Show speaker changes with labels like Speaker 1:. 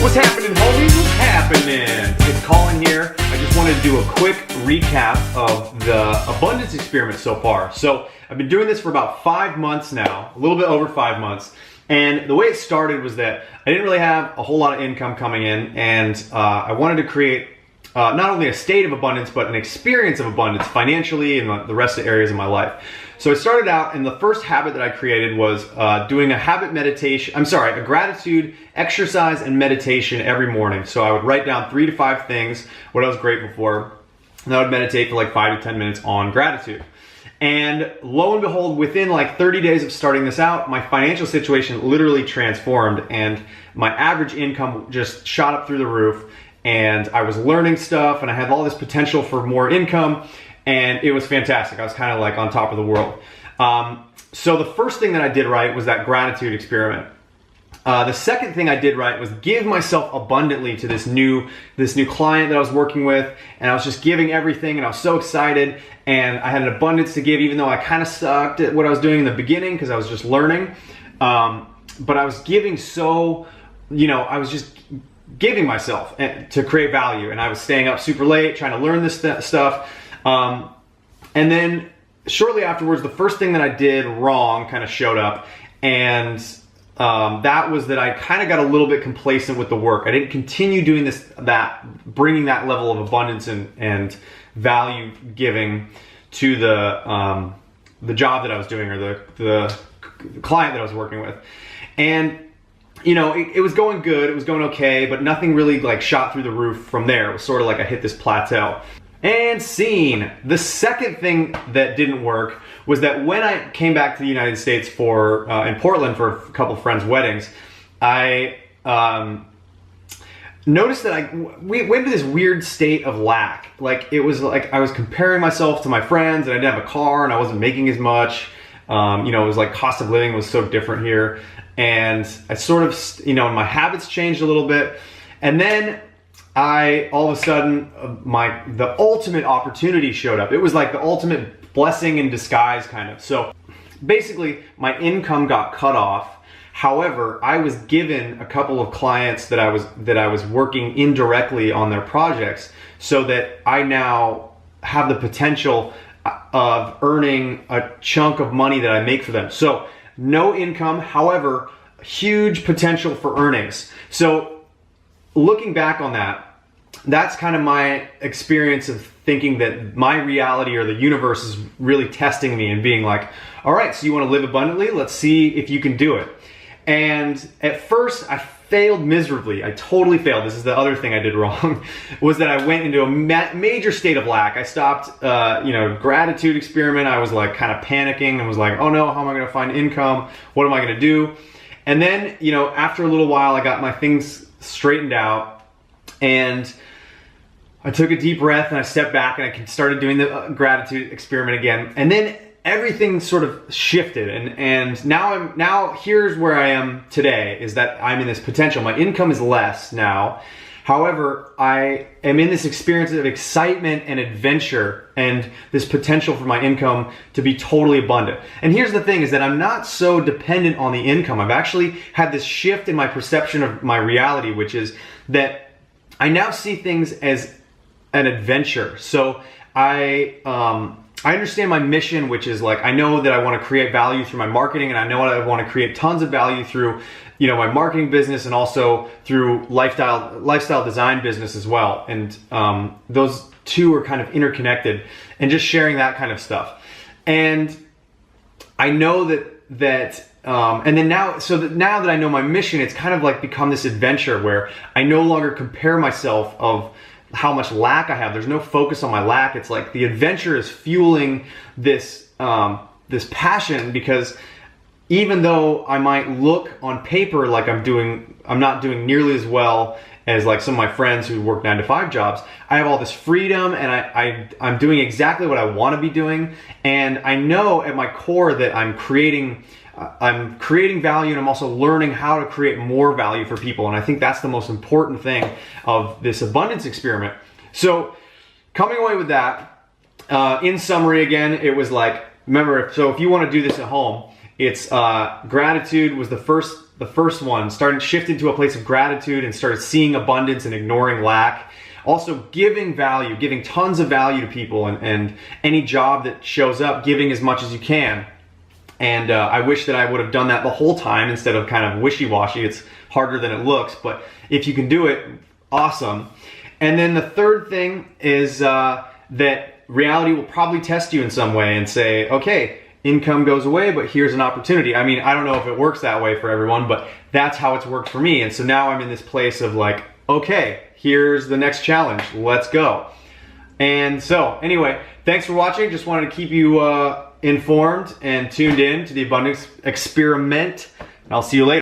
Speaker 1: What's happening, homies? What's happening? It's Colin here. I just wanted to do a quick recap of the abundance experiment so far. So I've been doing this for about 5 months now, a little bit over 5 months. And the way it started was that I didn't really have a whole lot of income coming in, and I wanted to create not only a state of abundance, but an experience of abundance financially and the rest of the areas of my life. So I started out, and the first habit that I created was doing a gratitude exercise and meditation every morning. So I would write down 3 to 5 things, what I was grateful for, and I would meditate for like 5 to 10 minutes on gratitude. And lo and behold, within like 30 days of starting this out, my financial situation literally transformed, and my average income just shot up through the roof, and I was learning stuff, and I had all this potential for more income, and it was fantastic. I was kind of like on top of the world. So the first thing that I did right was that gratitude experiment. The second thing I did right was give myself abundantly to this new client that I was working with, and I was just giving everything, and I was so excited, and I had an abundance to give, even though I kind of sucked at what I was doing in the beginning because I was just learning. But I was giving I was just giving myself to create value, and I was staying up super late trying to learn this stuff. And then shortly afterwards, the first thing that I did wrong kind of showed up, and that was that I kind of got a little bit complacent with the work. I didn't continue doing bringing that level of abundance and value giving to the job that I was doing, or the client that I was working with. And it was going good, it was going okay, but nothing really like shot through the roof from there. It was sort of like I hit this plateau. And scene. The second thing that didn't work was that when I came back to the United States in Portland for a couple of friends' weddings, I noticed that we went into this weird state of lack. Like, it was like I was comparing myself to my friends, and I didn't have a car, and I wasn't making as much. It was like cost of living was so different here. And I sort of, my habits changed a little bit. And then all of a sudden, the ultimate opportunity showed up. It was like the ultimate blessing in disguise, kind of. So basically, my income got cut off. However, I was given a couple of clients that I was working indirectly on their projects, so that I now have the potential of earning a chunk of money that I make for them. So no income, however, huge potential for earnings. So looking back on that's kind of my experience of thinking that my reality or the universe is really testing me and being like, all right, so you want to live abundantly? Let's see if you can do it. And at first I failed miserably. I totally failed. This is the other thing I did wrong, was that I went into a major state of lack. I stopped, gratitude experiment. I was like kind of panicking and was like, oh no, how am I going to find income? What am I going to do? And then, after a little while, I got my things straightened out, and I took a deep breath, and I stepped back, and I started doing the gratitude experiment again. And then everything sort of shifted, and now here's where I am today, is that I'm in this potential. My income is less now. However, I am in this experience of excitement and adventure, and this potential for my income to be totally abundant. And here's the thing, is that I'm not so dependent on the income. I've actually had this shift in my perception of my reality, which is that I now see things as an adventure. So I understand my mission, which is like, I know that I want to create value through my marketing, and I know I want to create tons of value through my marketing business, and also through lifestyle design business as well. And those two are kind of interconnected, and just sharing that kind of stuff. And I know now that I know my mission, it's kind of like become this adventure where I no longer compare myself of how much lack I have. There's no focus on my lack. It's like the adventure is fueling this passion, because even though I might look on paper like I'm not doing nearly as well as like some of my friends who work 9-to-5 jobs, I have all this freedom, and I'm doing exactly what I want to be doing. And I know at my core that I'm creating value, and I'm also learning how to create more value for people. And I think that's the most important thing of this abundance experiment. So coming away with that, in summary, again, it was like, remember, so if you want to do this at home, it's gratitude was the the first one, starting to shift into a place of gratitude and started seeing abundance and ignoring lack. Also giving value, giving tons of value to people, and any job that shows up, giving as much as you can. And I wish that I would have done that the whole time instead of kind of wishy-washy. It's harder than it looks, but if you can do it, awesome. And then the third thing is that reality will probably test you in some way and say, okay, income goes away, but here's an opportunity. I mean, I don't know if it works that way for everyone, but that's how it's worked for me. And so now I'm in this place of like, okay, here's the next challenge, let's go. And so anyway, thanks for watching. Just wanted to keep you informed and tuned in to the Abundance Experiment. And I'll see you later.